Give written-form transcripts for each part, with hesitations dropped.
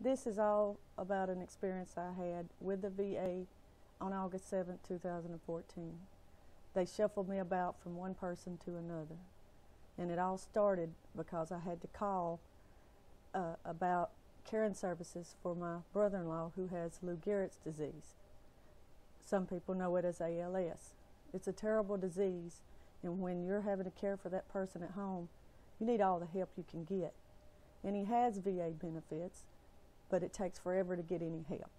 This is all about an experience I had with the VA on August 7th, 2014. They shuffled me about from one person to another. And it all started because I had to call about caring services for my brother-in-law who has Lou Gehrig's disease. Some people know it as ALS. It's a terrible disease, and when you're having to care for that person at home, you need all the help you can get. And he has VA benefits, but it takes forever to get any help.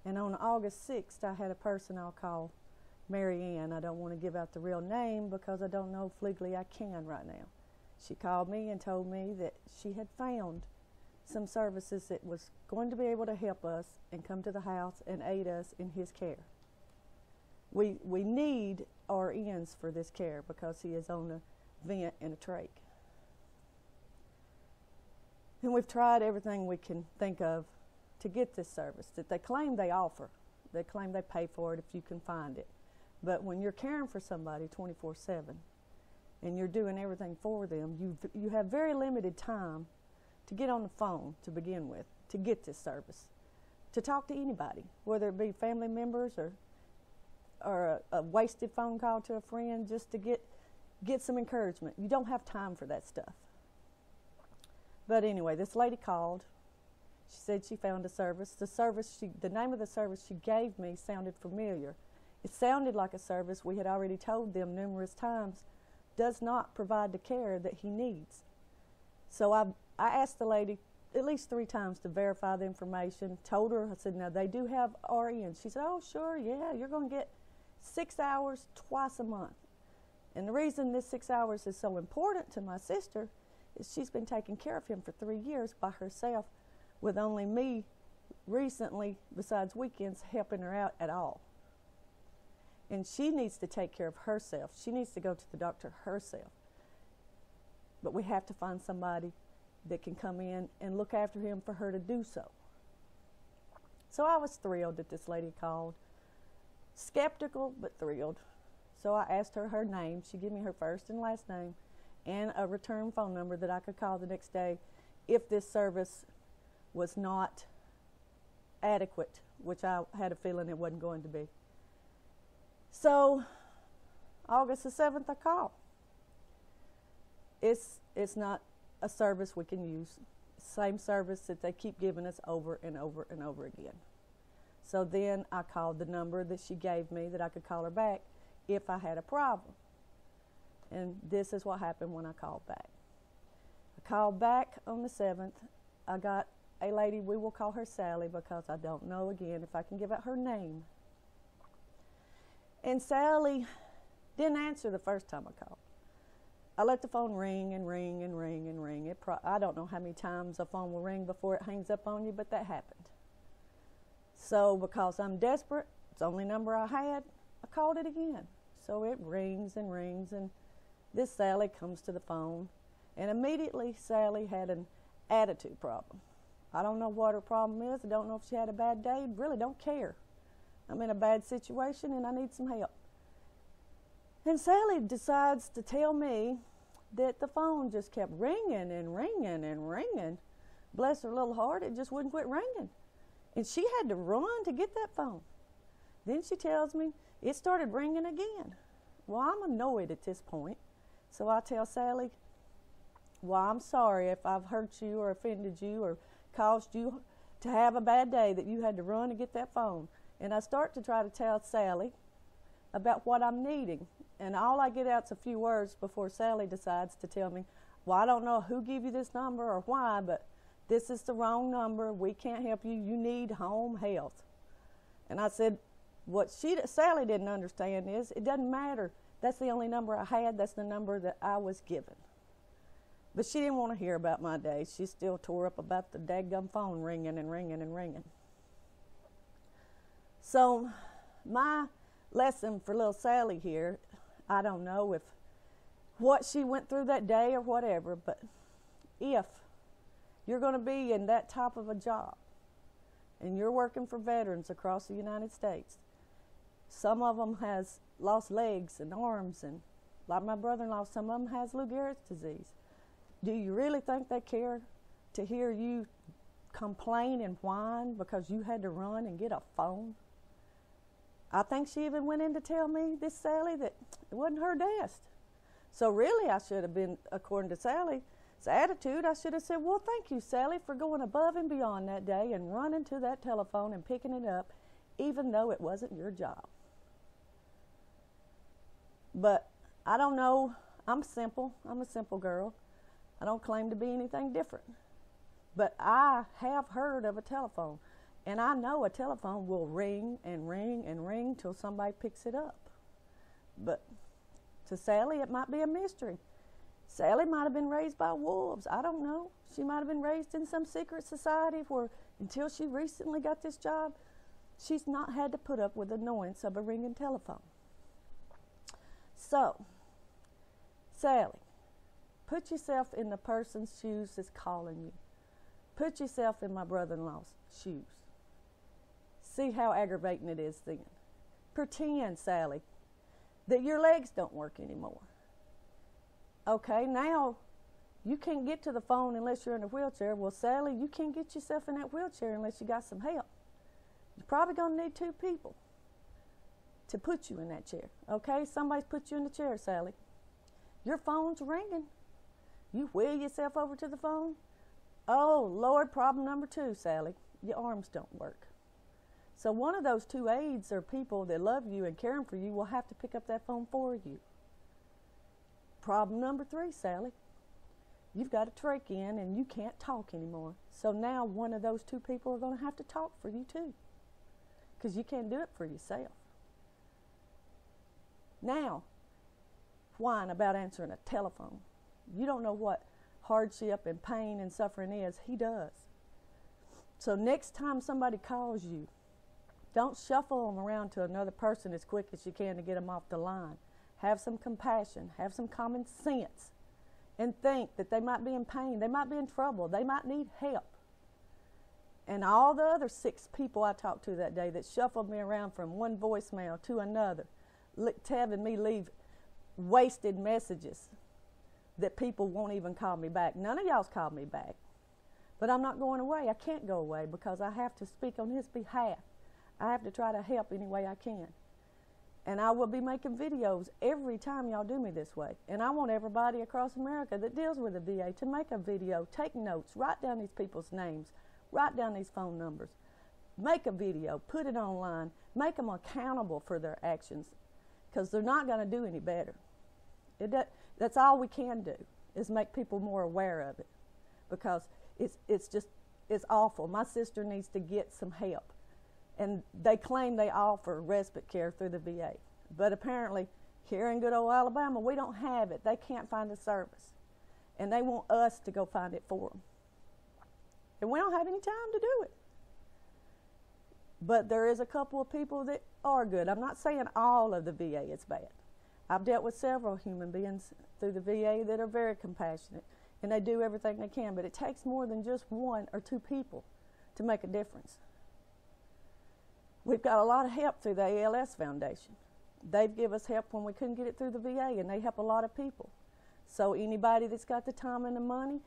And on August 6th, I had a person I'll call Mary Ann. I don't want to give out the real name because I don't know if legally I can right now. She called me and told me that she had found some services that was going to be able to help us and come to the house and aid us in his care. We need RNs for this care because he is on a vent and a trach. And we've tried everything we can think of to get this service that they claim they offer. They claim they pay for it if you can find it. But when you're caring for somebody 24/7 and you're doing everything for them, you have very limited time to get on the phone to begin with, to get this service, to talk to anybody, whether it be family members or a wasted phone call to a friend just to get some encouragement. You don't have time for that stuff. But anyway, this lady called. She said she found a service. The name of the service she gave me sounded familiar. It sounded like a service we had already told them numerous times does not provide the care that he needs. So I asked the lady at least 3 times to verify the information, told her, I said, now they do have RNs. She said, oh, sure, yeah, you're going to get 6 hours twice a month. And the reason this 6 hours is so important to my sister is she's been taking care of him for 3 years by herself with only me recently, besides weekends, helping her out at all. And she needs to take care of herself. She needs to go to the doctor herself. But we have to find somebody that can come in and look after him for her to do so. So I was thrilled that this lady called. Skeptical, but thrilled. So I asked her her name. She gave me her first and last name and a return phone number that I could call the next day if this service was not adequate, which I had a feeling it wasn't going to be. So August the 7th, I called. It's not a service we can use. Same service that they keep giving us over and over and over again. So then I called the number that she gave me that I could call her back if I had a problem. And this is what happened when I called back. I called back on the 7th. I got a lady, we will call her Sally because I don't know again if I can give out her name. And Sally didn't answer the first time I called. I let the phone ring and ring and ring and ring. I don't know how many times a phone will ring before it hangs up on you, but that happened. So because I'm desperate, it's the only number I had, I called it again. So it rings and rings, and this Sally comes to the phone, and immediately Sally had an attitude problem. I don't know what her problem is. I don't know if she had a bad day. Really don't care. I'm in a bad situation and I need some help. And Sally decides to tell me that the phone just kept ringing and ringing and ringing. Bless her little heart, it just wouldn't quit ringing. And she had to run to get that phone. Then she tells me it started ringing again. Well, I'm annoyed at this point. So I tell Sally, well, I'm sorry if I've hurt you or offended you or caused you to have a bad day that you had to run to get that phone. And I start to try to tell Sally about what I'm needing. And all I get out's a few words before Sally decides to tell me, well, I don't know who gave you this number or why, but this is the wrong number. We can't help you. You need home health. And I said, what Sally didn't understand is it doesn't matter. That's the only number I had. That's the number that I was given. But she didn't want to hear about my day. She still tore up about the daggum phone ringing and ringing and ringing. So my lesson for little Sally here, I don't know if what she went through that day or whatever, but if you're going to be in that type of a job and you're working for veterans across the United States, some of them has lost legs and arms, and like my brother-in-law, some of them has Lou Gehrig's disease. Do you really think they care to hear you complain and whine because you had to run and get a phone. I think she even went in to tell me, this Sally, that it wasn't her desk. So really I should have been, according to Sally's attitude, I should have said, well, thank you, Sally, for going above and beyond that day and running to that telephone and picking it up, even though it wasn't your job. But I don't know. I'm simple. I'm a simple girl. I don't claim to be anything different. But I have heard of a telephone. And I know a telephone will ring and ring and ring till somebody picks it up. But to Sally, it might be a mystery. Sally might have been raised by wolves. I don't know. She might have been raised in some secret society where until she recently got this job, she's not had to put up with the annoyance of a ringing telephone. So, Sally, put yourself in the person's shoes that's calling you. Put yourself in my brother-in-law's shoes. See how aggravating it is then. Pretend, Sally, that your legs don't work anymore. Okay, now you can't get to the phone unless you're in a wheelchair. Well, Sally, you can't get yourself in that wheelchair unless you got some help. You're probably going to need 2 people to put you in that chair. Okay, somebody's put you in the chair, Sally. Your phone's ringing. You wheel yourself over to the phone. Oh, Lord, problem number 2, Sally. Your arms don't work. So one of those 2 aides or people that love you and caring for you will have to pick up that phone for you. Problem number 3, Sally. You've got a trach in and you can't talk anymore. So now one of those 2 people are going to have to talk for you too, because you can't do it for yourself. Now, whine about answering a telephone. You don't know what hardship and pain and suffering is. He does. So next time somebody calls you, don't shuffle them around to another person as quick as you can to get them off the line. Have some compassion, have some common sense, and think that they might be in pain, they might be in trouble, they might need help. And all the other 6 people I talked to that day that shuffled me around from one voicemail to another, having me leave wasted messages that people won't even call me back. None of y'all's called me back. But I'm not going away. I can't go away because I have to speak on his behalf. I have to try to help any way I can. And I will be making videos every time y'all do me this way. And I want everybody across America that deals with the VA to make a video, take notes, write down these people's names, write down these phone numbers, make a video, put it online, make them accountable for their actions, because they're not going to do any better. That's all we can do, is make people more aware of it, because it's awful. My sister needs to get some help. And they claim they offer respite care through the VA. But apparently, here in good old Alabama, we don't have it. They can't find the service. And they want us to go find it for them. And we don't have any time to do it. But there is a couple of people that are good. I'm not saying all of the VA is bad. I've dealt with several human beings through the VA that are very compassionate. And they do everything they can. But it takes more than just 1 or 2 people to make a difference. We've got a lot of help through the ALS Foundation. They've given us help when we couldn't get it through the VA, and they help a lot of people. So anybody that's got the time and the money,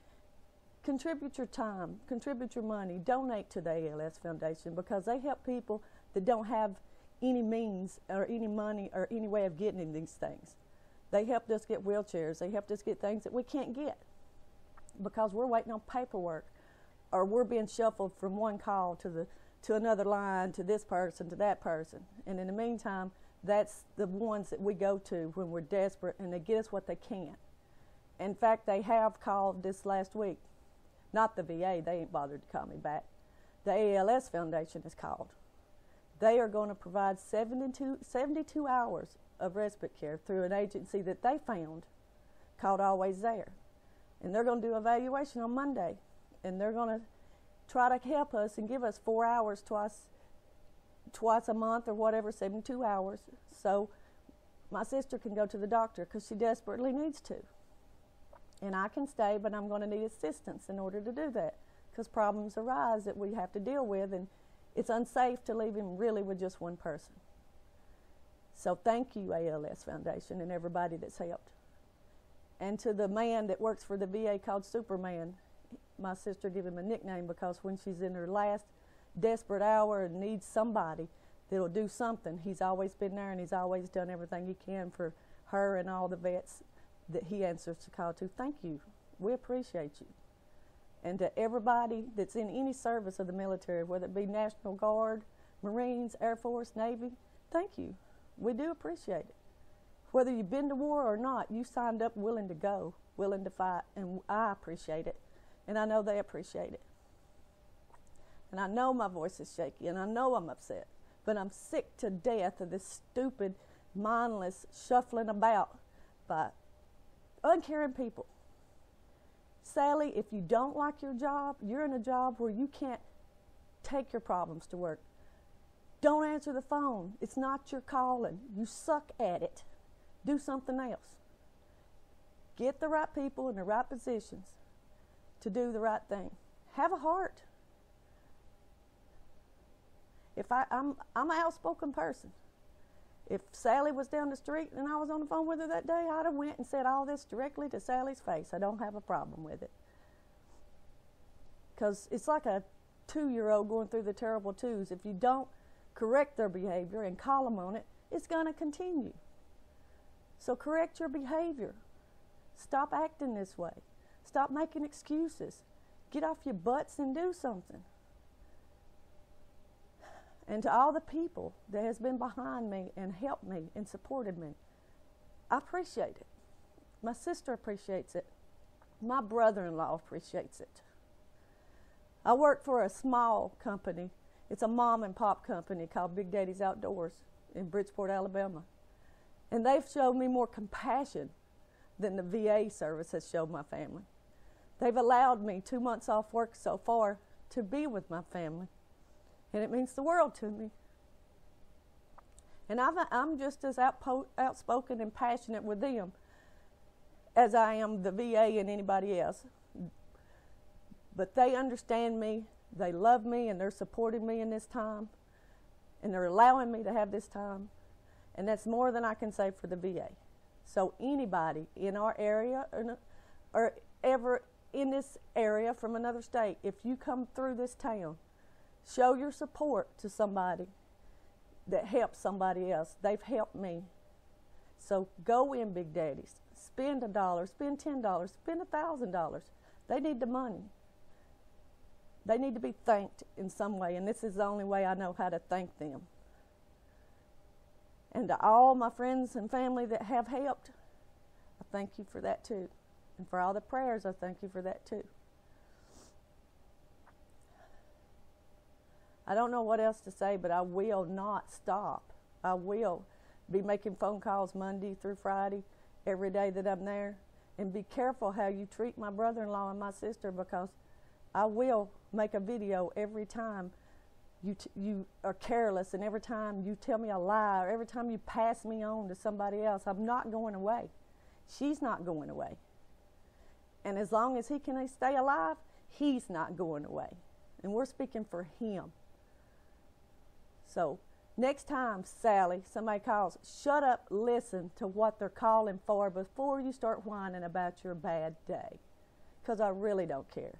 contribute your time, contribute your money, donate to the ALS Foundation, because they help people that don't have any means or any money or any way of getting these things. They helped us get wheelchairs. They helped us get things that we can't get because we're waiting on paperwork, or we're being shuffled from one call to another line, to this person, to that person. And in the meantime, that's the ones that we go to when we're desperate, and they get us what they can. In fact, they have called this last week. Not the VA, they ain't bothered to call me back. The ALS Foundation is called. They are going to provide 72 hours of respite care through an agency that they found called Always There. And they're going to do evaluation on Monday, and they're going to try to help us and give us 4 hours twice a month or whatever, 72 hours, so my sister can go to the doctor because she desperately needs to. And I can stay, but I'm going to need assistance in order to do that, because problems arise that we have to deal with, and it's unsafe to leave him really with just one person. So thank you, ALS Foundation, and everybody that's helped. And to the man that works for the VA called Superman, my sister give him a nickname because when she's in her last desperate hour and needs somebody that'll do something, he's always been there, and he's always done everything he can for her and all the vets that he answers the call to. Thank you. We appreciate you. And to everybody that's in any service of the military, whether it be National Guard, Marines, Air Force, Navy, thank you. We do appreciate it. Whether you've been to war or not, you signed up willing to go, willing to fight, and I appreciate it. And I know they appreciate it. And I know my voice is shaky, and I know I'm upset, but I'm sick to death of this stupid, mindless shuffling about by uncaring people. Sally, if you don't like your job, you're in a job where you can't take your problems to work. Don't answer the phone. It's not your calling. You suck at it. Do something else. Get the right people in the right positions to do the right thing. Have a heart. I'm an outspoken person. If Sally was down the street and I was on the phone with her that day, I'd have went and said all this directly to Sally's face. I don't have a problem with it. Because it's like a 2-year-old going through the terrible twos. If you don't correct their behavior and call them on it, it's going to continue. So correct your behavior. Stop acting this way. Stop making excuses. Get off your butts and do something. And to all the people that has been behind me and helped me and supported me, I appreciate it. My sister appreciates it. My brother-in-law appreciates it. I work for a small company. It's a mom and pop company called Big Daddy's Outdoors in Bridgeport, Alabama. And they've showed me more compassion than the VA service has showed my family. They've allowed me 2 months off work so far to be with my family. And it means the world to me. And I'm just as outspoken and passionate with them as I am the VA and anybody else. But they understand me, they love me, and they're supporting me in this time. And they're allowing me to have this time. And that's more than I can say for the VA. So anybody in our area or ever in this area from another state, if you come through this town, show your support to somebody that helps somebody else. They've helped me. So go in, Big Daddies. Spend $1, spend $10, spend $1,000. They need the money. They need to be thanked in some way, and this is the only way I know how to thank them. And to all my friends and family that have helped, I thank you for that too. And for all the prayers, I thank you for that too. I don't know what else to say, but I will not stop. I will be making phone calls Monday through Friday, every day that I'm there. And be careful how you treat my brother-in-law and my sister, because I will make a video every time you are careless, and every time you tell me a lie, or every time you pass me on to somebody else. I'm not going away. She's not going away. And as long as he can stay alive, he's not going away. And we're speaking for him. So next time, Sally, somebody calls, shut up, listen to what they're calling for before you start whining about your bad day, because I really don't care.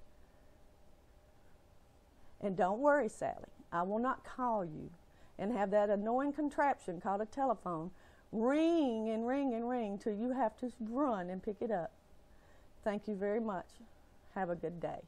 And don't worry, Sally, I will not call you and have that annoying contraption called a telephone ring and ring and ring till you have to run and pick it up. Thank you very much. Have a good day.